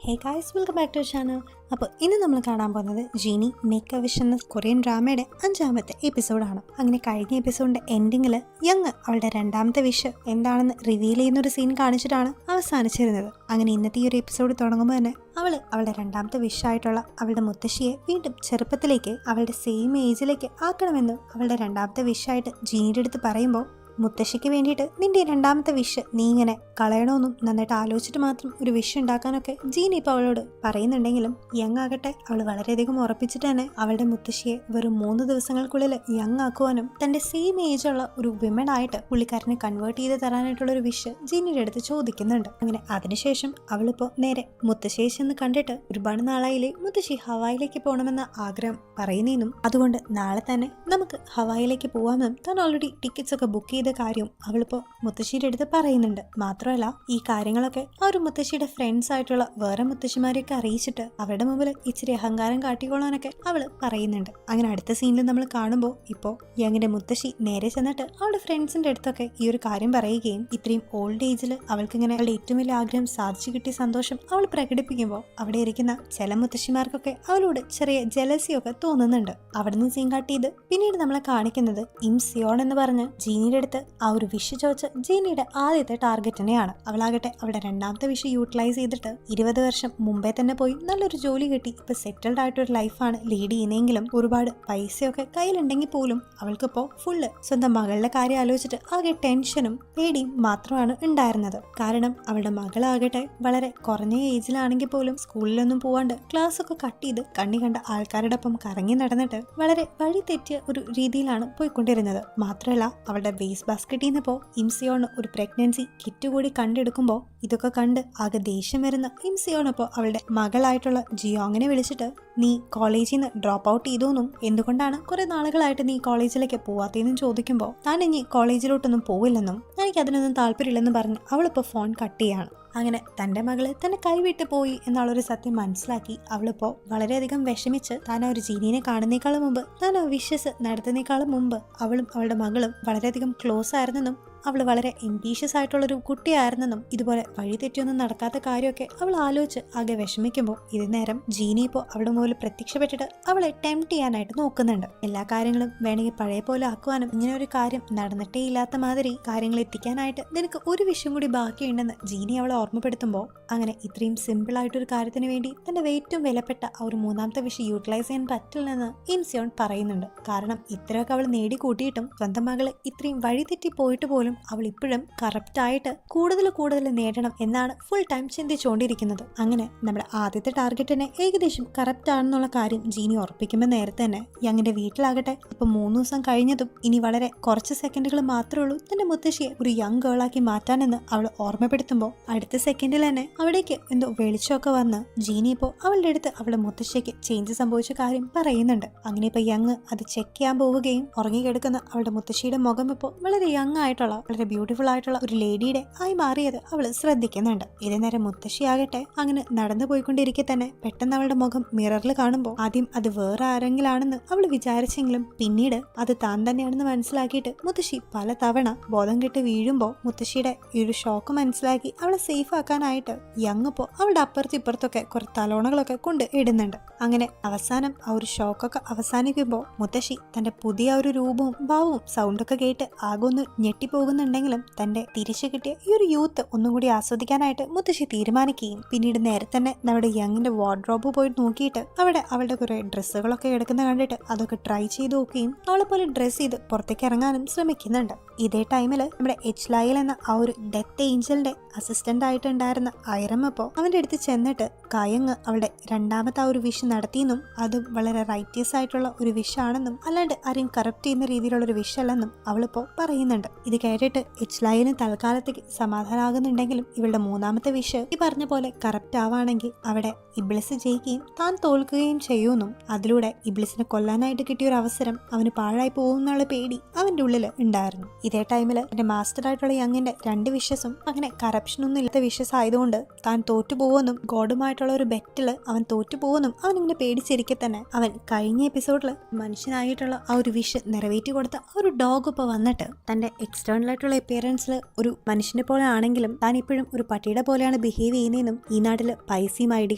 Hey guys, welcome back to channel. അപ്പോൾ ഇന്ന് നമ്മൾ കാണാൻ പോകുന്നത് ജീനി മേക്ക് എ വിഷ് എന്ന കൊറിയൻ ഡ്രാമയുടെ 5ാമത്തെ എപ്പിസോഡാണ്. അങ്ങനെ കഴിഞ്ഞ എപ്പിസോഡിന്റെ എൻഡിങ്ങിൽ യങ് അവളുടെ 2ാമത്തെ വിഷ് എന്താണെന്ന് റിവീൽ ചെയ്യുന്ന ഒരു സീൻ കാണിച്ചിട്ടാണ് അവസാനിച്ചിരുന്നത്. അങ്ങനെ ഇന്നത്തെ ഈ ഒരു എപ്പിസോഡ് തുടങ്ങുമ്പോൾ തന്നെ അവളുടെ 2ാമത്തെ വിഷായിട്ടുള്ള അവളുടെ മുത്തശ്ശിയെ വീണ്ടും ചെറുപ്പത്തിലേക്ക് അവളുടെ സെയിം ഏജിലേക്ക് ആക്കണമെന്ന് അവളുടെ 2ാമത്തെ വിഷായിട്ട് ജീനിയുടെ അടുത്ത് പറയുമ്പോൾ, മുത്തശ്ശിക്ക് വേണ്ടിയിട്ട് നിന്റെ 2ാമത്തെ വിഷ് നീ ഇങ്ങനെ കളയണമെന്നും നന്നായിട്ട് ആലോചിച്ചിട്ട് മാത്രം ഒരു വിഷ് ഉണ്ടാക്കാനൊക്കെ ജീനി ഇപ്പോൾ അവളോട് പറയുന്നുണ്ടെങ്കിലും യങ് ആകട്ടെ അവൾ വളരെയധികം ഉറപ്പിച്ചിട്ട് തന്നെ അവളുടെ മുത്തശ്ശിയെ വെറും 3 ദിവസങ്ങൾക്കുള്ളിൽ യങ് ആക്കുവാനും തന്റെ സെയിം ഏജുള്ള ഒരു വിമൻ ആയിട്ട് പുള്ളിക്കാരനെ കൺവേർട്ട് ചെയ്ത് തരാനായിട്ടുള്ള ഒരു വിഷ് ജീനിയുടെ അടുത്ത് ചോദിക്കുന്നുണ്ട്. അങ്ങനെ അതിനുശേഷം അവളിപ്പോൾ നേരെ മുത്തശ്ശിയെ ചെന്ന് കണ്ടിട്ട് ഒരുപാട് നാളായില്ലേ മുത്തശ്ശി ഹവായിലേക്ക് പോകണമെന്ന ആഗ്രഹം പറയുന്നതെന്നും അതുകൊണ്ട് നാളെ തന്നെ നമുക്ക് ഹവായിലേക്ക് പോവാമെന്നും താൻ ഓൾറെഡി ടിക്കറ്റ്സ് ഒക്കെ ബുക്ക് ചെയ്ത കാര്യം അവളിപ്പോ മുത്തശ്ശിയുടെ അടുത്ത് പറയുന്നുണ്ട്. മാത്രമല്ല ഈ കാര്യങ്ങളൊക്കെ ആ ഒരു മുത്തശ്ശിയുടെ ഫ്രണ്ട്സ് ആയിട്ടുള്ള വേറെ മുത്തശ്ശിമാരെയൊക്കെ അറിയിച്ചിട്ട് അവരുടെ മുമ്പിൽ ഇച്ചിരി അഹങ്കാരം കാട്ടിക്കൊള്ളാനൊക്കെ അവള് പറയുന്നുണ്ട്. അങ്ങനെ അടുത്ത സീനിൽ നമ്മൾ കാണുമ്പോൾ ഇപ്പോ യങ്ങിന്റെ മുത്തശ്ശി നേരെ ചെന്നിട്ട് അവളുടെ ഫ്രണ്ട്സിന്റെ അടുത്തൊക്കെ ഈ ഒരു കാര്യം പറയുകയും ഇത്രയും ഓൾഡ് ഏജിൽ അവൾക്ക് ഇങ്ങനെ അവളുടെ ഏറ്റവും വലിയ ആഗ്രഹം സാധിച്ചു കിട്ടിയ സന്തോഷം അവൾ പ്രകടിപ്പിക്കുമ്പോൾ അവിടെ ഇരിക്കുന്ന ചില മുത്തശ്ശിമാർക്കൊക്കെ അവളോട് ചെറിയ ജലസിയൊക്കെ തോന്നുന്നുണ്ട്. അവിടെ നിന്ന് സീൻ കാട്ടിയത് പിന്നീട് നമ്മളെ കാണിക്കുന്നത് ഇം സിയോൺ എന്ന് പറഞ്ഞ് ജീനിയുടെ അടുത്ത് ആ ഒരു വിഷ് ചോദിച്ച് ജീനിയുടെ ആദ്യത്തെ ടാർഗറ്റിനെയാണ്. അവളാകട്ടെ അവളുടെ 2ാമത്തെ വിഷ് യൂട്ടിലൈസ് ചെയ്തിട്ട് 20 വർഷം മുമ്പേ തന്നെ പോയി നല്ലൊരു ജോലി കിട്ടി ഇപ്പൊ സെറ്റിൽഡ് ആയിട്ടൊരു ലൈഫാണ് ലീഡ് ചെയ്യുന്നതെങ്കിലും ഒരുപാട് പൈസയൊക്കെ കയ്യിലുണ്ടെങ്കിൽ പോലും അവൾക്കിപ്പോ ഫുള്ള് സ്വന്തം മകളുടെ കാര്യം ആലോചിച്ചിട്ട് ആകെ ടെൻഷനും പേടിയും മാത്രമാണ് ഉണ്ടായിരുന്നത്. കാരണം അവളുടെ മകളാകട്ടെ വളരെ കുറഞ്ഞ ഏജിലാണെങ്കിൽ പോലും സ്കൂളിലൊന്നും പോവാണ്ട് ക്ലാസ് ഒക്കെ കട്ട് ചെയ്ത് കണ്ണി കണ്ട ആൾക്കാരുടെ ഒപ്പം കറങ്ങി നടന്നിട്ട് വളരെ വഴി തെറ്റിയ ഒരു രീതിയിലാണ് പോയിക്കൊണ്ടിരുന്നത്. മാത്രമല്ല അവളുടെ വേസ്റ്റ് ബാസ്കറ്റിൽ നിന്നിപ്പോ ഇംസിയോണ് ഒരു പ്രഗ്നൻസി കിറ്റ് കൂടി കണ്ടെടുക്കുമ്പോൾ ഇതൊക്കെ കണ്ട് ആകെ ദേഷ്യം വരുന്ന ഇംസിയോണപ്പോ അവളുടെ മകളായിട്ടുള്ള ജിയോങ്ങിനെ വിളിച്ചിട്ട് നീ കോളേജിൽ നിന്ന് ഡ്രോപ്പ് ഔട്ട് ചെയ്തോന്നും എന്തുകൊണ്ടാണ് കുറെ നാളുകളായിട്ട് നീ കോളേജിലേക്ക് പോവാത്തേന്നും ചോദിക്കുമ്പോൾ താൻ ഇനി കോളേജിലോട്ടൊന്നും പോവില്ലെന്നും എനിക്ക് അതിനൊന്നും താല്പര്യമില്ലെന്ന് പറഞ്ഞ് അവളിപ്പോ ഫോൺ കട്ട് ചെയ്യാണ്. അങ്ങനെ തന്റെ മകള് തന്നെ കൈവിട്ട് പോയി എന്നുള്ളൊരു സത്യം മനസ്സിലാക്കി അവളിപ്പോ വളരെയധികം വിഷമിച്ച് താൻ ആ ഒരു ജീനിയെ കാണുന്നേക്കാളും മുമ്പ് താൻ ആ വിഷസ് നടത്തുന്നേക്കാളും മുമ്പ് അവളും അവളുടെ മകളും വളരെയധികം ക്ലോസ് ആയിരുന്നെന്നും അവൾ വളരെ എംബീഷ്യസ് ആയിട്ടുള്ളൊരു കുട്ടിയായിരുന്നെന്നും ഇതുപോലെ വഴി തെറ്റിയൊന്നും നടക്കാത്ത കാര്യമൊക്കെ അവൾ ആലോചിച്ച് ആകെ വിഷമിക്കുമ്പോൾ ഇത് നേരം ജീനി ഇപ്പോൾ അവളുടെ മുകളിൽ പ്രത്യക്ഷപ്പെട്ടിട്ട് അവളെ ടെംപ്റ്റ് ചെയ്യാനായിട്ട് നോക്കുന്നുണ്ട്. എല്ലാ കാര്യങ്ങളും വേണമെങ്കിൽ പഴയ പോലെ ആക്കുവാനും ഇങ്ങനെ ഒരു കാര്യം നടന്നിട്ടേ ഇല്ലാത്ത മാതിരി കാര്യങ്ങൾ എത്തിക്കാനായിട്ട് നിനക്ക് ഒരു വിഷയം കൂടി ബാക്കിയുണ്ടെന്ന് ജീനി അവളെ ഓർമ്മപ്പെടുത്തുമ്പോൾ അങ്ങനെ ഇത്രയും സിമ്പിൾ ആയിട്ടൊരു കാര്യത്തിന് വേണ്ടി തന്റെ ഏറ്റവും വിലപ്പെട്ട ആ ഒരു 3ാമത്തെ വിഷയം യൂട്ടിലൈസ് ചെയ്യാൻ പറ്റില്ലെന്ന് ഇൻസിയോൺ പറയുന്നുണ്ട്. കാരണം ഇത്രയൊക്കെ അവൾ നേടിക്കൂട്ടിയിട്ടും സ്വന്തം മകള് ഇത്രയും വഴി തെറ്റി പോയിട്ട് പോലും അവൾ ഇപ്പോഴും കറപ്റ്റ് ആയിട്ട് കൂടുതൽ നേടണം എന്നാണ് ഫുൾ ടൈം ചിന്തിച്ചുകൊണ്ടിരിക്കുന്നത്. അങ്ങനെ നമ്മുടെ ആദ്യത്തെ ടാർഗറ്റിനെ ഏകദേശം കറപ്റ്റ് ആണെന്നുള്ള കാര്യം ജീനി ഉറപ്പിക്കുമ്പോൾ നേരത്തെ തന്നെ യങ്ങിന്റെ വീട്ടിലാകട്ടെ ഇപ്പൊ 3 ദിവസം കഴിഞ്ഞതും ഇനി വളരെ കുറച്ച് സെക്കൻഡുകൾ മാത്രമേ ഉള്ളൂ തന്റെ മുത്തശ്ശിയെ ഒരു യങ് ഗേളാക്കി മാറ്റാനെന്ന് അവൾ ഓർമ്മപ്പെടുത്തുമ്പോൾ അടുത്ത സെക്കൻഡിൽ തന്നെ അവിടേക്ക് എന്തോ വെളിച്ചമൊക്കെ വന്ന് ജീനി ഇപ്പോൾ അവളുടെ അടുത്ത് അവളുടെ മുത്തശ്ശിക്ക് ചേഞ്ച് സംഭവിച്ച കാര്യം പറയുന്നുണ്ട്. അങ്ങനെ ഇപ്പൊ യങ് അത് ചെക്ക് ചെയ്യാൻ പോവുകയും ഉറങ്ങിക്കിടക്കുന്ന അവളുടെ മുത്തശ്ശിയുടെ മുഖം ഇപ്പോൾ വളരെ യങ് ആയിട്ടുള്ള വളരെ ബ്യൂട്ടിഫുൾ ആയിട്ടുള്ള ഒരു ലേഡിയുടെ ആയി മാറിയത് അവള് ശ്രദ്ധിക്കുന്നുണ്ട്. ഇതേ നേരം മുത്തശ്ശിയാകട്ടെ അങ്ങനെ നടന്നു പോയിക്കൊണ്ടിരിക്കെ തന്നെ പെട്ടെന്ന് അവളുടെ മുഖം മിററിൽ കാണുമ്പോൾ ആദ്യം അത് വേറെ ആരെങ്കിലാണെന്ന് അവൾ വിചാരിച്ചെങ്കിലും പിന്നീട് അത് താൻ തന്നെയാണെന്ന് മനസ്സിലാക്കിയിട്ട് മുത്തശ്ശി പല തവണ ബോധം കെട്ട് വീഴുമ്പോൾ മുത്തശ്ശിയുടെ ഈ ഒരു ഷോക്ക് മനസ്സിലാക്കി അവളെ സേഫ് ആക്കാനായിട്ട് യങ് ഇപ്പോൾ അവളുടെ അപ്പുറത്തും ഇപ്പുറത്തൊക്കെ കുറെ തലോണകളൊക്കെ കൊണ്ട് ഇടുന്നുണ്ട്. അങ്ങനെ അവസാനം ആ ഒരു ഷോക്കൊക്കെ അവസാനിക്കുമ്പോൾ മുത്തശ്ശി തന്റെ പുതിയ ഒരു രൂപവും ഭാവവും സൗണ്ടൊക്കെ കേട്ട് ആകെ ഒന്ന് ഞെട്ടിപ്പോകുന്നുണ്ടെങ്കിലും തന്റെ തിരിച്ചു കിട്ടിയ ഈ ഒരു യൂത്ത് ഒന്നും കൂടി ആസ്വദിക്കാനായിട്ട് മുത്തശ്ശി തീരുമാനിക്കുകയും പിന്നീട് നേരെ തന്നെ നമ്മുടെ യങ്ങിന്റെ വാർഡ്രോബ് പോയി നോക്കിയിട്ട് അവിടെ അവളുടെ കുറെ ഡ്രസ്സുകളൊക്കെ എടുക്കുന്ന കണ്ടിട്ട് അതൊക്കെ ട്രൈ ചെയ്ത് നോക്കുകയും അവളെ പോലെ ഡ്രസ് ചെയ്ത് പുറത്തേക്ക് ഇറങ്ങാനും ശ്രമിക്കുന്നുണ്ട്. ഇതേ ടൈമില് നമ്മുടെ എച്ച് ലൈൽ എന്ന ആ ഒരു ഡെത്ത് ഏഞ്ചലിന്റെ അസിസ്റ്റന്റ് ആയിട്ട് ഉണ്ടായിരുന്ന ഐറമ്മപ്പോ അവന്റെ അടുത്ത് ചെന്നിട്ട് കയങ്ങ് അവളുടെ 2ാമത്തെ ആ ഒരു വിഷ് നടത്തിയെന്നും അതും വളരെ റൈറ്റിയസ് ആയിട്ടുള്ള ഒരു വിഷാണെന്നും അല്ലാണ്ട് ആരെയും കറപ്റ്റ് ചെയ്യുന്ന രീതിയിലുള്ള ഒരു വിഷ് അല്ലെന്നും അവളിപ്പോ പറയുന്നുണ്ട്. ഇത് കേട്ടിട്ട് എച്ച് ലൈന് തൽക്കാലത്തേക്ക് സമാധാനമാകുന്നുണ്ടെങ്കിലും ഇവളുടെ 3ാമത്തെ വിഷ് ഈ പറഞ്ഞ പോലെ കറപ്റ്റ് ആവാണെങ്കിൽ അവിടെ ഇബ്ലിസ് ജയിക്കുകയും താൻ തോൽക്കുകയും ചെയ്യുമെന്നും അതിലൂടെ ഇബ്ലിസിനെ കൊല്ലാനായിട്ട് കിട്ടിയ ഒരു അവസരം അവന് പാഴായി പോകുന്നുള്ള പേടി അവന്റെ ഉള്ളിൽ ഉണ്ടായിരുന്നു. ഇതേ ടൈമിൽ എന്റെ മാസ്റ്റർ ആയിട്ടുള്ള യങ്ങിന്റെ 2 വിഷസും അങ്ങനെ കറപ്ഷൻ ഒന്നും ഇല്ലാത്ത വിഷസ് ആയതുകൊണ്ട് താൻ തോറ്റുപോകുമെന്നും ഗോഡുമായിട്ടുള്ള ആയിട്ടുള്ള ഒരു ബെറ്റില് അവൻ തോറ്റു പോകുന്നും അവനിങ്ങനെ പേടിച്ചിരിക്കെ തന്നെ അവൻ കഴിഞ്ഞ എപ്പിസോഡിൽ മനുഷ്യനായിട്ടുള്ള ആ ഒരു വിഷ് നിറവേറ്റി കൊടുത്ത ആ ഒരു ഡോഗ് ഇപ്പോൾ വന്നിട്ട് തന്റെ എക്സ്റ്റേണൽ ആയിട്ടുള്ള അപ്പിയറൻസിൽ ഒരു മനുഷ്യനെ പോലെ ആണെങ്കിലും താൻ ഇപ്പോഴും ഒരു പട്ടിയുടെ പോലെയാണ് ബിഹേവ് ചെയ്യുന്നതെന്നും ഈ നാട്ടില് പൈസയും ID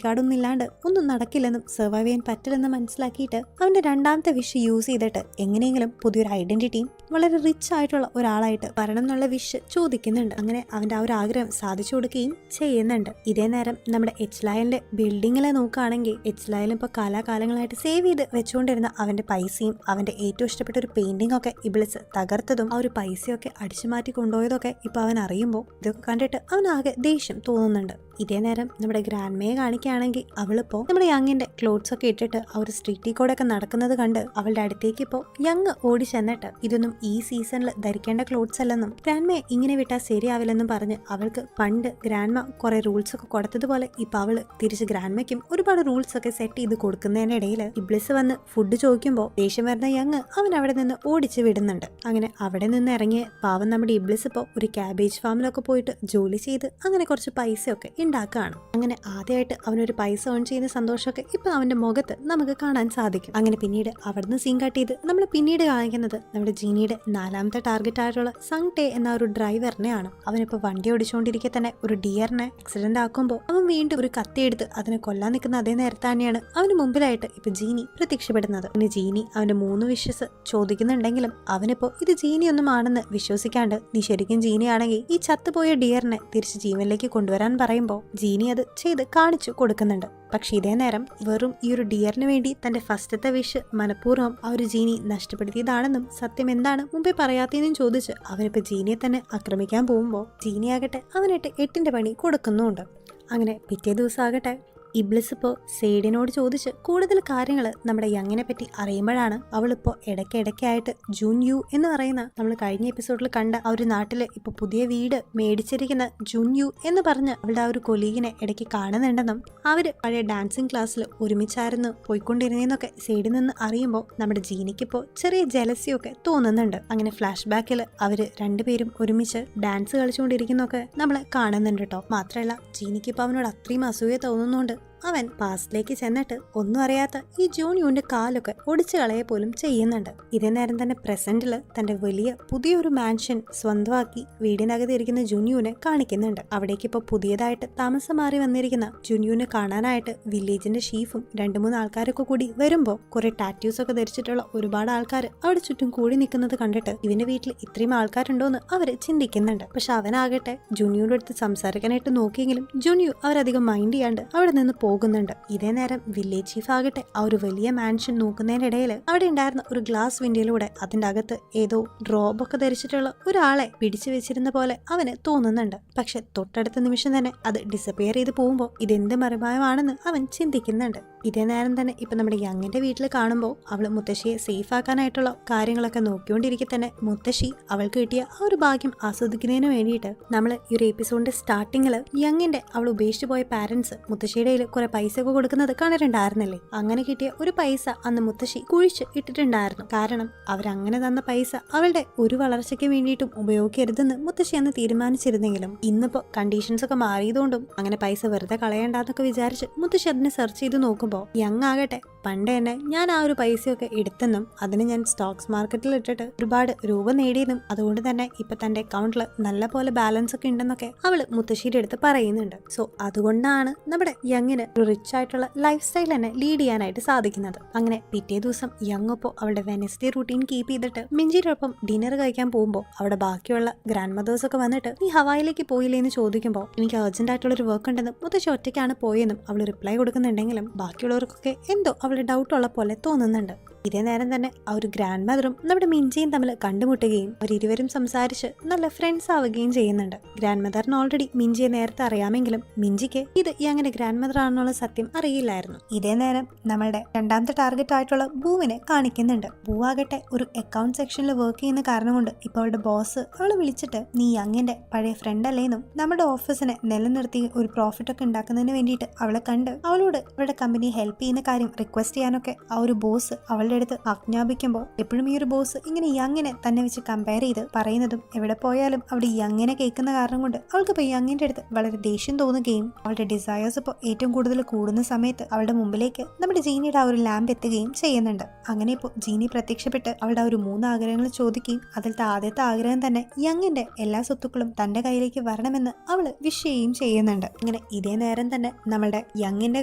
കാർഡൊന്നും ഇല്ലാണ്ട് ഒന്നും നടക്കില്ലെന്നും സർവൈവ് ചെയ്യാൻ പറ്റില്ലെന്നും മനസ്സിലാക്കിയിട്ട് അവന്റെ രണ്ടാമത്തെ വിഷ് യൂസ് ചെയ്തിട്ട് എങ്ങനെയെങ്കിലും പുതിയൊരു ഐഡന്റിറ്റിയും വളരെ റിച്ച് ആയിട്ടുള്ള ഒരാളായിട്ട് വരണം എന്നുള്ള വിഷ് ചോദിക്കുന്നുണ്ട്. അങ്ങനെ അവന്റെ ആ ഒരു ആഗ്രഹം സാധിച്ചു കൊടുക്കുകയും ചെയ്യുന്നുണ്ട്. ഇതേ നേരം നമ്മുടെ എച്ച്ലൈലിന്റെ ബിൽഡിങ്ങിലെ നോക്കുകയാണെങ്കിൽ എച്ച്ലൈലും ഇപ്പൊ കാലാകാലങ്ങളായിട്ട് സേവ് ചെയ്ത് വെച്ചുകൊണ്ടിരുന്ന അവന്റെ പൈസയും അവന്റെ ഏറ്റവും ഇഷ്ടപ്പെട്ട ഒരു പെയിന്റിംഗ് ഒക്കെ ഇബിളിസ് തകർത്തതും ആ ഒരു പൈസയൊക്കെ അടിച്ചു മാറ്റി കൊണ്ടുപോയതൊക്കെ ഇപ്പൊ അവൻ അറിയുമ്പോൾ ഇതൊക്കെ കണ്ടിട്ട് അവനാകെ ദേഷ്യം തോന്നുന്നുണ്ട്. ഇതേ നേരം നമ്മുടെ ഗ്രാൻഡ്മയെ കാണിക്കുകയാണെങ്കിൽ അവളിപ്പോ നമ്മുടെ യങ്ങിന്റെ ക്ലോത്ത്സ് ഒക്കെ ഇട്ടിട്ട് ആ ഒരു സ്ട്രീറ്റിൽ കൂടെ ഒക്കെ നടക്കുന്നത് കണ്ട് അവളുടെ അടുത്തേക്ക് ഇപ്പോ യങ് ഓടി ചെന്നിട്ട് ഇതൊന്നും ഈ സീസണിൽ ധരിക്കേണ്ട ക്ലോത്ത്സ് അല്ലെന്നും ഗ്രാൻഡ്മയെ ഇങ്ങനെ വിട്ടാൽ ശരിയാവില്ലെന്നും പറഞ്ഞ് അവൾക്ക് പണ്ട് ഗ്രാൻഡ്മ കുറെ റൂൾസ് ഒക്കെ കൊടുത്തതുപോലെ ഇപ്പൊ അവള് തിരിച്ച് ഗ്രാൻഡ്മയ്ക്കും ഒരുപാട് റൂൾസ് ഒക്കെ സെറ്റ് ചെയ്ത് കൊടുക്കുന്നതിനിടയിൽ ഇബ്ലിസ് വന്ന് ഫുഡ് ചോദിക്കുമ്പോൾ ദേഷ്യം വരുന്ന യങ് അവൻ അവിടെ നിന്ന് ഓടിച്ച് വിടുന്നുണ്ട്. അങ്ങനെ അവിടെ നിന്ന് ഇറങ്ങിയ പാവം നമ്മുടെ ഇബ്ലിസ് ഇപ്പോൾ ഒരു ക്യാബേജ് ഫാമിലൊക്കെ പോയിട്ട് ജോലി ചെയ്ത് അങ്ങനെ കുറച്ച് പൈസയൊക്കെ ഉണ്ടാക്കുകയാണ്. അങ്ങനെ ആദ്യമായിട്ട് അവനൊരു പൈസ ഏൺ ചെയ്യുന്ന സന്തോഷമൊക്കെ ഇപ്പൊ അവന്റെ മുഖത്ത് നമുക്ക് കാണാൻ സാധിക്കും. അങ്ങനെ പിന്നീട് അവിടുന്ന് സീൻ കട്ട് ചെയ്ത് നമ്മൾ പിന്നീട് കാണിക്കുന്നത് നമ്മുടെ ജീനിയുടെ 4ാമത്തെ ടാർഗറ്റ് ആയിട്ടുള്ള സങ് ടേ എന്ന ഒരു ഡ്രൈവറിനെയാണ്. അവനിപ്പോ വണ്ടി ഓടിച്ചുകൊണ്ടിരിക്കെ തന്നെ ഒരു ഡിയറിനെ ആക്സിഡന്റ് ആക്കുമ്പോൾ അവൻ വീണ്ടും ഒരു കത്തിയെടുത്ത് അതിനെ കൊല്ലാൻ നിൽക്കുന്ന അതേ നേരത്തെ തന്നെയാണ് അവന് മുമ്പിലായിട്ട് ഇപ്പൊ ജീനി പ്രത്യക്ഷപ്പെടുന്നത്. പിന്നെ ജീനി അവന്റെ 3 വിഷസ് ചോദിക്കുന്നുണ്ടെങ്കിലും അവനിപ്പോ ഇത് ജീനിയൊന്നും ആണെന്ന് വിശ്വസിക്കാണ്ട് നീ ശരിക്കും ജീനിയാണെങ്കിൽ ഈ ചത്തുപോയ ഡിയറിനെ തിരിച്ച് ജീവനിലേക്ക് കൊണ്ടുവരാൻ പറയുമ്പോൾ ജീനി അത് ചെയ്ത് കാണിച്ചു കൊടുക്കുന്നുണ്ട്. പക്ഷെ ഇതേ നേരം വെറും ഈ ഒരു ഡിയറിന് വേണ്ടി തന്റെ ഫസ്റ്റത്തെ വിഷ് മനഃപൂർവ്വം ആ ഒരു ജീനി നഷ്ടപ്പെടുത്തിയതാണെന്നും സത്യം എന്താണ് മുമ്പേ പറയാത്തതെന്നും ചോദിച്ച് അവനിപ്പോ ജീനിയെ തന്നെ ആക്രമിക്കാൻ പോകുമ്പോൾ ജീനിയാകട്ടെ അവനായിട്ട് 8ന്റെ പണി കൊടുക്കുന്നുണ്ട്. അങ്ങനെ പിറ്റേ ദിവസം ആകട്ടെ ഇബ്ലിസ് ഇപ്പോൾ സെയ്ഡിനോട് ചോദിച്ച് കൂടുതൽ കാര്യങ്ങൾ നമ്മുടെ യങ്ങിനെ പറ്റി അറിയുമ്പോഴാണ് അവളിപ്പോൾ ഇടയ്ക്കിടയ്ക്കായിട്ട് ജൂൻ യു എന്ന് പറയുന്ന നമ്മൾ കഴിഞ്ഞ എപ്പിസോഡിൽ കണ്ട ആ ഒരു നാട്ടില് ഇപ്പൊ പുതിയ വീട് മേടിച്ചിരിക്കുന്ന ജൂൻ യു എന്ന് പറഞ്ഞ് അവളുടെ ആ ഒരു കൊലീഗിനെ ഇടയ്ക്ക് കാണുന്നുണ്ടെന്നും അവര് പഴയ ഡാൻസിങ് ക്ലാസ്സിൽ ഒരുമിച്ചായിരുന്നു പോയിക്കൊണ്ടിരുന്നതെന്നൊക്കെ സൈഡിൽ നിന്ന് അറിയുമ്പോൾ നമ്മുടെ ജീനിക്കിപ്പോൾ ചെറിയ ജലസിയൊക്കെ തോന്നുന്നുണ്ട്. അങ്ങനെ ഫ്ലാഷ് ബാക്കിൽ അവര് രണ്ടുപേരും ഒരുമിച്ച് ഡാൻസ് കളിച്ചുകൊണ്ടിരിക്കുന്നൊക്കെ നമ്മളെ കാണുന്നുണ്ട് കേട്ടോ. മാത്രമല്ല ജീനിക്കിപ്പോൾ അവനോട് അത്രയും അസൂയ തോന്നുന്നുണ്ട് അവൻ പാസ്റ്റിലേക്ക് ചെന്നിട്ട് ഒന്നും അറിയാത്ത ഈ ജൂനിയുടെ കാലൊക്കെ ഒടിച്ചു കളയെ പോലും ചെയ്യുന്നുണ്ട്. ഇതേ നേരം തന്നെ പ്രസന്റില് തന്റെ വലിയ പുതിയൊരു മാൻഷൻ സ്വന്തമാക്കി വീടിനകത്ത് ഇരിക്കുന്ന ജുനിയുനെ കാണിക്കുന്നുണ്ട്. അവിടേക്ക് ഇപ്പൊ പുതിയതായിട്ട് താമസം മാറി വന്നിരിക്കുന്ന ജുനിയുനെ കാണാനായിട്ട് വില്ലേജിന്റെ ഷീഫും 2-3 ആൾക്കാരൊക്കെ കൂടി വരുമ്പോ കുറെ ടാറ്റൂസ് ഒക്കെ ധരിച്ചിട്ടുള്ള ഒരുപാട് ആൾക്കാർ അവിടെ ചുറ്റും കൂടി നിൽക്കുന്നത് കണ്ടിട്ട് ഇവന്റെ വീട്ടിൽ ഇത്രയും ആൾക്കാരുണ്ടോന്ന് അവര് ചിന്തിക്കുന്നുണ്ട്. പക്ഷെ അവനാകട്ടെ ജുനിയുടെ അടുത്ത് സംസാരിക്കാനായിട്ട് നോക്കിയെങ്കിലും ജുനിയു അവരധികം മൈൻഡ് ചെയ്യാണ്ട് അവിടെ നിന്ന് പോകുന്നുണ്ട്. ഇതേ നേരം വില്ലേജ് ചീഫ് ആകട്ടെ ആ ഒരു വലിയ മാൻഷൻ നോക്കുന്നതിനിടയിൽ അവിടെ ഉണ്ടായിരുന്ന ഒരു ഗ്ലാസ് വിൻഡോയിലൂടെ അതിന്റെ അകത്ത് ഏതോ ഡ്രോബൊക്കെ ധരിച്ചിട്ടുള്ള ഒരാളെ പിടിച്ചു വെച്ചിരുന്ന പോലെ അവന് തോന്നുന്നുണ്ട്. പക്ഷെ തൊട്ടടുത്ത നിമിഷം തന്നെ അത് ഡിസപ്പിയർ ചെയ്ത് പോകുമ്പോൾ ഇതെന്ത് മറിമായമാണെന്ന് അവൻ ചിന്തിക്കുന്നുണ്ട്. ഇതേ നേരം തന്നെ ഇപ്പൊ നമ്മുടെ യങ്ങിന്റെ വീട്ടിൽ കാണുമ്പോൾ അവള് മുത്തശ്ശിയെ സേഫ് ആക്കാനായിട്ടുള്ള കാര്യങ്ങളൊക്കെ നോക്കിക്കൊണ്ടിരിക്കെ തന്നെ മുത്തശ്ശി അവൾക്ക് കിട്ടിയ ആ ഒരു ഭാഗ്യം ആസ്വദിക്കുന്നതിന് വേണ്ടിയിട്ട് നമ്മൾ ഈ ഒരു എപ്പിസോഡിന്റെ സ്റ്റാർട്ടിങ്ങില് യങ്ങിന്റെ അവൾ ഉപേക്ഷിച്ചു പോയ പാരന്റ്സ് മുത്തശ്ശിയുടെ കുറെ പൈസ ഒക്കെ കൊടുക്കുന്നത് കണ്ടിട്ടുണ്ടായിരുന്നില്ലേ? അങ്ങനെ കിട്ടിയ ഒരു പൈസ അന്ന് മുത്തശ്ശി കുഴിച്ച് ഇട്ടിട്ടുണ്ടായിരുന്നു. കാരണം അവരങ്ങനെ തന്ന പൈസ അവളുടെ ഒരു വളർച്ചയ്ക്ക് വേണ്ടിയിട്ടും ഉപയോഗിക്കരുതെന്ന് മുത്തശ്ശി അന്ന് തീരുമാനിച്ചിരുന്നെങ്കിലും ഇന്നിപ്പോ കണ്ടീഷൻസ് ഒക്കെ മാറിയതുകൊണ്ടും അങ്ങനെ പൈസ വെറുതെ കളയണ്ടെന്നൊക്കെ വിചാരിച്ച് മുത്തശ്ശി അതിനെ സെർച്ച് ചെയ്ത് നോക്കുമ്പോൾ യങ് ആകട്ടെ പണ്ട് തന്നെ ഞാൻ ആ ഒരു പൈസയൊക്കെ എടുത്തെന്നും അതിന് ഞാൻ സ്റ്റോക്സ് മാർക്കറ്റിൽ ഇട്ടിട്ട് ഒരുപാട് രൂപ നേടിയെന്നും അതുകൊണ്ട് തന്നെ ഇപ്പൊ തന്റെ അക്കൗണ്ടിൽ നല്ല പോലെ ബാലൻസ് ഒക്കെ ഉണ്ടെന്നൊക്കെ അവള് മുത്തശ്ശിയുടെ അടുത്ത് പറയുന്നുണ്ട്. സോ അതുകൊണ്ടാണ് നമ്മുടെ യങ്ങിന് ഒരു റിച്ച് ആയിട്ടുള്ള ലൈഫ് സ്റ്റൈൽ തന്നെ ലീഡ് ചെയ്യാനായിട്ട് സാധിക്കുന്നത്. അങ്ങനെ പിറ്റേ ദിവസം യങ് ഒപ്പം അവളുടെ വെനസ്ഡേ റൂട്ടീൻ കീപ്പ് ചെയ്തിട്ട് മിഞ്ചിയുടെ ഒപ്പം ഡിന്നർ കഴിക്കാൻ പോകുമ്പോൾ അവിടെ ബാക്കിയുള്ള ഗ്രാൻഡ് മദേഴ്സ് ഒക്കെ വന്നിട്ട് നീ ഹവായിലേക്ക് പോയില്ലേ എന്ന് ചോദിക്കുമ്പോൾ എനിക്ക് അർജന്റ് ആയിട്ടുള്ള ഒരു വർക്ക് ഉണ്ടെന്നും മുത്തശ്ശി ഒറ്റയ്ക്കാണ് പോയെന്നും അവൾ റിപ്ലൈ കൊടുക്കുന്നുണ്ടെങ്കിലും ബാക്കിയുള്ളവർക്കൊക്കെ എന്തോ അവളുടെ ഡൗട്ട് ഉള്ള പോലെ തോന്നുന്നുണ്ട്. ഇതേ നേരം തന്നെ ആ ഒരു ഗ്രാൻഡ് മദറും നമ്മുടെ മിഞ്ചിയും തമ്മിൽ കണ്ടുമുട്ടുകയും അവരിരുവരും സംസാരിച്ച് നല്ല ഫ്രണ്ട്സ് ആവുകയും ചെയ്യുന്നുണ്ട്. ഗ്രാൻഡ് മദറിന് ഓൾറെഡി മിഞ്ചിയെ നേരത്തെ അറിയാമെങ്കിലും മിഞ്ചിക്ക് ഇത് ഈ അങ്ങനെ ഗ്രാൻഡ് മദർ ആണെന്നുള്ള സത്യം അറിയില്ലായിരുന്നു. ഇതേ നേരം നമ്മളുടെ 2ാമത്തെ ടാർഗറ്റ് ആയിട്ടുള്ള ബൂവിനെ കാണിക്കുന്നുണ്ട്. ബൂവാകട്ടെ ഒരു അക്കൗണ്ട് സെക്ഷനിൽ വർക്ക് ചെയ്യുന്ന കാരണം കൊണ്ട് ഇപ്പോൾ അവളുടെ ബോസ് അവളെ വിളിച്ചിട്ട് നീ യങ്ങിന്റെ പഴയ ഫ്രണ്ട് അല്ലേന്നും നമ്മുടെ ഓഫീസിനെ നിലനിർത്തി ഒരു പ്രോഫിറ്റ് ഒക്കെ ഉണ്ടാക്കുന്നതിന് വേണ്ടിയിട്ട് അവളെ കണ്ട് അവളോട് അവളുടെ കമ്പനി ഹെൽപ്പ് ചെയ്യുന്ന കാര്യം റിക്വസ്റ്റ് ചെയ്യാനൊക്കെ ആ ഒരു ബോസ് അവളുടെ അവളുടെ അടുത്ത് ആജ്ഞാപിക്കുമ്പോൾ എപ്പോഴും ഈ ഒരു ബോസ് ഇങ്ങനെ യങ്ങിനെ തന്നെ വെച്ച് കമ്പയർ ചെയ്ത് പറയുന്നതും എവിടെ പോയാലും അവിടെ യങ്ങിനെ കേൾക്കുന്ന കാരണം കൊണ്ട് അവൾക്ക് ഇപ്പോൾ യങ്ങിന്റെ അടുത്ത് വളരെ ദേഷ്യം തോന്നുകയും അവളുടെ ഡിസയേഴ്സ് ഇപ്പോൾ ഏറ്റവും കൂടുതൽ കൂടുന്ന സമയത്ത് അവളുടെ മുമ്പിലേക്ക് നമ്മുടെ ജീനിയുടെ ആ ഒരു ലാമ്പ് എത്തുകയും ചെയ്യുന്നുണ്ട്. അങ്ങനെ ഇപ്പോൾ ജീനി പ്രത്യക്ഷപ്പെട്ട് അവളുടെ ആ ഒരു 3 ആഗ്രഹങ്ങൾ ചോദിക്കുകയും അതിലത്തെ ആദ്യത്തെ ആഗ്രഹം തന്നെ യങ്ങിന്റെ എല്ലാ സ്വത്തുക്കളും തന്റെ കയ്യിലേക്ക് വരണമെന്ന് അവള് വിഷ് ചെയ്യുകയും ചെയ്യുന്നുണ്ട്. അങ്ങനെ ഇതേ നേരം തന്നെ നമ്മളുടെ യങ്ങിന്റെ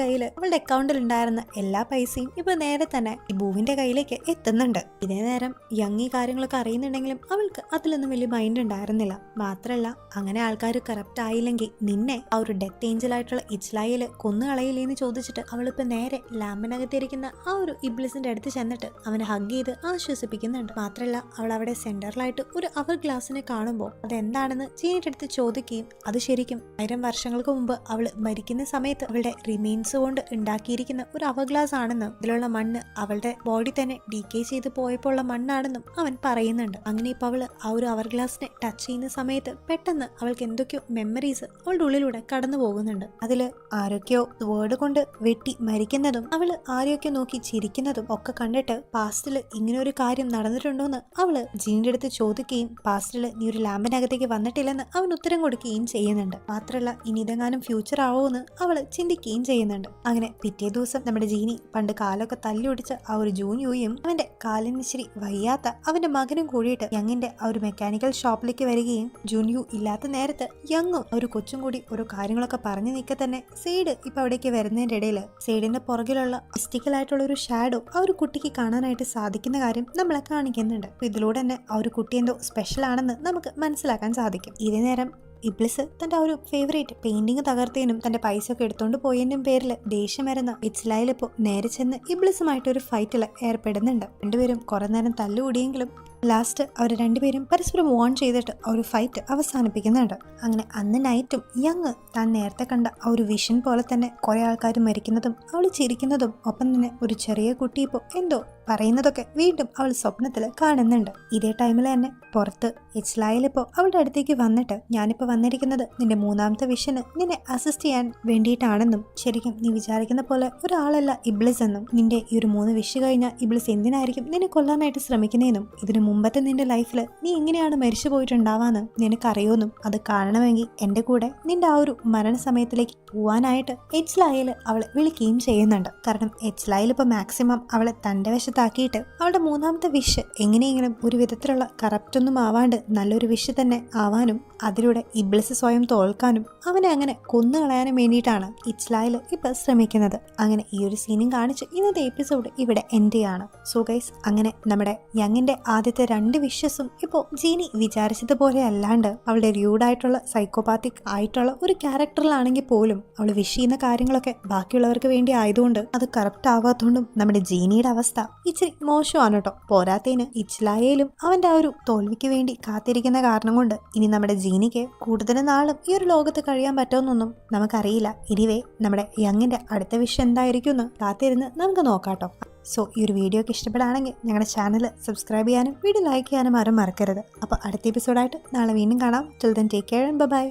കയ്യിൽ അവളുടെ അക്കൗണ്ടിൽ ഉണ്ടായിരുന്ന എല്ലാ പൈസയും ഇപ്പൊ നേരെ തന്നെ ഈ ഭൂവിന്റെ കയ്യിലേക്ക് എത്തുന്നുണ്ട്. ഇതേ നേരം യങ് ഈ കാര്യങ്ങളൊക്കെ അറിയുന്നുണ്ടെങ്കിലും അവൾക്ക് അതിലൊന്നും വലിയ മൈൻഡ് ഉണ്ടായിരുന്നില്ല. മാത്രല്ല അങ്ങനെ ആൾക്കാർ കറപ്റ്റ് ആയില്ലെങ്കിൽ നിന്നെ ആ ഒരു ഡെത്ത് ഏഞ്ചൽ ആയിട്ടുള്ള ഇച്ച്ലായില് കൊന്നുകളയില്ലേന്ന് ചോദിച്ചിട്ട് അവളിപ്പോ നേരെ ലാമ്പിനകത്തിരിക്കുന്ന ആ ഒരു ഇബ്ലിസിന്റെ അടുത്ത് ചെന്നിട്ട് അവനെ ഹഗ് ചെയ്ത് ആശ്വസിപ്പിക്കുന്നുണ്ട്. മാത്രല്ല അവൾ അവിടെ സെന്ററിലായിട്ട് ഒരു അവർ ഗ്ലാസിനെ കാണുമ്പോൾ അതെന്താണെന്ന് ജീനിയുടെ അടുത്ത് ചോദിക്കുകയും അത് ശരിക്കും 1000 വർഷങ്ങൾക്ക് മുമ്പ് അവള് മരിക്കുന്ന സമയത്ത് അവളുടെ റിമെയിൻസ് കൊണ്ട് ഉണ്ടാക്കിയിരിക്കുന്ന ഒരു അവർ ഗ്ലാസ് ആണെന്നും ഇതിലുള്ള മണ്ണ് അവളുടെ ബോഡി തന്നെ ഡീകേ ചെയ്ത് പോയപ്പോൾ ഉള്ള മണ്ണാണെന്നും അവൻ പറയുന്നുണ്ട്. അങ്ങനെ ഇപ്പൊ അവള് ആ ഒരു അവർ ഗ്ലാസിനെ ടച്ച് ചെയ്യുന്ന സമയത്ത് പെട്ടെന്ന് അവൾക്ക് എന്തൊക്കെയോ മെമ്മറീസ് അവളുടെ ഉള്ളിലൂടെ കടന്നു പോകുന്നുണ്ട്. അതില് ആരൊക്കെയോ വേർഡ് കൊണ്ട് വെട്ടി മരിക്കുന്നതും അവള് ആരെയൊക്കെ നോക്കി ചിരിക്കുന്നതും ഒക്കെ കണ്ടിട്ട് പാസ്റ്റില് ഇങ്ങനെ ഒരു കാര്യം നടന്നിട്ടുണ്ടോന്ന് അവള് ജീനിയുടെ അടുത്ത് ചോദിക്കുകയും പാസ്റ്റില് നീ ഒരു ലാമ്പിനകത്തേക്ക് വന്നിട്ടില്ലെന്ന് അവൻ ഉത്തരം കൊടുക്കുകയും ചെയ്യുന്നുണ്ട്. മാത്രല്ല ഇനി ഇതെങ്ങാനും ഫ്യൂച്ചർ ആവോന്ന് അവള് ചിന്തിക്കുകയും ചെയ്യുന്നുണ്ട്. അങ്ങനെ പിറ്റേ ദിവസം നമ്മുടെ ജീനി പണ്ട് കാലൊക്കെ തല്ലി ഒടിച്ച ആ ഒരു ജൂനിയും അവന്റെ കാലിന് ഇച്ചിരി വയ്യാത്ത അവന്റെ മകനും കൂടിയിട്ട് യങ്ങിന്റെ ആ ഒരു മെക്കാനിക്കൽ ഷോപ്പിലേക്ക് വരികയും ജൂനിയു ഇല്ലാത്ത നേരത്ത് യങ്ങും ഒരു കൊച്ചും കൂടി ഓരോ കാര്യങ്ങളൊക്കെ പറഞ്ഞു നിൽക്കെ തന്നെ സെയ്ഡ് ഇപ്പൊ അവിടേക്ക് വരുന്നതിന്റെ ഇടയില് സെയ്ഡിന്റെ പുറകിലുള്ള മിസ്റ്റിക്കൽ ആയിട്ടുള്ള ഒരു ഷാഡോ ആ ഒരു കുട്ടിക്ക് കാണാനായിട്ട് സാധിക്കുന്ന കാര്യം നമ്മളെ കാണിക്കുന്നുണ്ട്. ഇതിലൂടെ തന്നെ ആ ഒരു കുട്ടി എന്തോ സ്പെഷ്യൽ ആണെന്ന് നമുക്ക് മനസ്സിലാക്കാൻ സാധിക്കും. ഇതേ നേരം ഇബ്ലിസ് തന്റെ ആ ഒരു ഫേവറേറ്റ് പെയിന്റിങ് തകർത്തേനും തന്റെ പൈസ ഒക്കെ എടുത്തോണ്ട് പോയതിന്റെയും പേരിൽ ദേഷ്യം വരുന്ന ഇച്ച്ലായിലിപ്പോ നേരെ ചെന്ന് ഇബ്ലിസുമായിട്ട് ഒരു ഫൈറ്റിൽ ഏർപ്പെടുന്നുണ്ട്. രണ്ടുപേരും കുറെ നേരം തല്ലുകൂടിയെങ്കിലും ലാസ്റ്റ് അവർ രണ്ടുപേരും പരസ്പരം വോൺ ചെയ്തിട്ട് ആ ഒരു ഫൈറ്റ് അവസാനിപ്പിക്കുന്നുണ്ട്. അങ്ങനെ അന്ന് നൈറ്റും യങ് താൻ നേരത്തെ കണ്ട ആ ഒരു വിഷൻ പോലെ തന്നെ കുറെ ആൾക്കാർ മരിക്കുന്നതും അവൾ ചിരിക്കുന്നതും ഒപ്പം തന്നെ ഒരു ചെറിയ കുട്ടി ഇപ്പോൾ എന്തോ പറയുന്നതൊക്കെ വീണ്ടും അവൾ സ്വപ്നത്തിൽ കാണുന്നുണ്ട്. ഇതേ ടൈമിൽ തന്നെ പുറത്ത് ഇച്ച്ലായിലിപ്പോ അവളുടെ അടുത്തേക്ക് വന്നിട്ട് ഞാനിപ്പോ വന്നിരിക്കുന്നത് നിന്റെ 3ാമത്തെ വിഷന് നിന്നെ അസിസ്റ്റ് ചെയ്യാൻ വേണ്ടിയിട്ടാണെന്നും ശരിക്കും നീ വിചാരിക്കുന്ന പോലെ ഒരാളല്ല ഇബ്ലിസ് എന്നും നിന്റെ ഈ ഒരു 3 വിഷ് കഴിഞ്ഞാൽ ഇബ്ലിസ് എന്തിനായിരിക്കും നിന്നെ കൊല്ലാനായിട്ട് ശ്രമിക്കുന്നതെന്നും ഇതിനു മുമ്പത്തെ നിന്റെ ലൈഫിൽ നീ എങ്ങനെയാണ് മരിച്ചു പോയിട്ടുണ്ടാവാന്ന് നിനക്കറിയോന്നും അത് കാണണമെങ്കിൽ എന്റെ കൂടെ നിന്റെ ആ ഒരു മരണസമയത്തിലേക്ക് പോവാനായിട്ട് ഇച്ച്ലായില് അവളെ വിളിക്കുകയും ചെയ്യുന്നുണ്ട്. കാരണം ഇച്ച്ലായിൽ ഇപ്പൊ മാക്സിമം അവളെ തന്റെ വശത്താക്കിയിട്ട് അവളുടെ 3ാമത്തെ വിഷ് എങ്ങനെയെങ്കിലും ഒരു വിധത്തിലുള്ള കറപ്റ്റ് ഒന്നും ആവാണ്ട് നല്ലൊരു വിഷ് തന്നെ ആവാനും അതിലൂടെ ഇബ്ലിസ് സ്വയം തോൽക്കാനും അവനെ അങ്ങനെ കൊന്നുകളയാനും വേണ്ടിയിട്ടാണ് ഇച്ച്ലായിൽ ഇപ്പൊ ശ്രമിക്കുന്നത്. അങ്ങനെ ഈ ഒരു സീനും കാണിച്ച് ഇന്നത്തെ എപ്പിസോഡ് ഇവിടെ എൻഡ് ചെയ്യാണ്. സോ ഗൈസ്, അങ്ങനെ നമ്മുടെ യങ്ങിന്റെ ആദ്യത്തെ 2 വിഷസും ഇപ്പോ ജീനി വിചാരിച്ചതുപോലെ അല്ലാണ്ട് അവളുടെ റൂഡായിട്ടുള്ള സൈക്കോപാത്തിക് ആയിട്ടുള്ള ഒരു ക്യാരക്ടറിലാണെങ്കിൽ പോലും അവൾ വിഷ് ചെയ്യുന്ന കാര്യങ്ങളൊക്കെ ബാക്കിയുള്ളവർക്ക് വേണ്ടി ആയതുകൊണ്ട് അത് കറപ്റ്റ് ആവാത്തോണ്ടും നമ്മുടെ ജീനിയുടെ അവസ്ഥ ഇച്ചിരി മോശമാണ് കേട്ടോ. പോരാത്തതിന് ഇച്ച്ലായേലും അവന്റെ ആ ഒരു തോൽവിക്ക് വേണ്ടി കാത്തിരിക്കുന്ന കാരണം കൊണ്ട് ഇനി നമ്മുടെ ജീനിക്ക് കൂടുതൽ നാളും ഈ ഒരു ലോകത്ത് കഴിയാൻ പറ്റുമെന്നൊന്നും നമുക്കറിയില്ല. എനിവേ, നമ്മുടെ യങ്ങിന്റെ അടുത്ത വിഷയം എന്തായിരിക്കും എന്ന് കാത്തിരുന്ന് നമുക്ക് നോക്കാട്ടോ. സോ ഈ ഒരു വീഡിയോ ഒക്കെ ഇഷ്ടപ്പെടുകയാണെങ്കിൽ ഞങ്ങളുടെ ചാനൽ സബ്സ്ക്രൈബ് ചെയ്യാനും വീഡിയോ ലൈക്ക് ചെയ്യാനും ആരും മറക്കരുത്. അപ്പോൾ അടുത്ത എപ്പിസോഡായിട്ട് നാളെ വീണ്ടും കാണാം. Till then take care and by.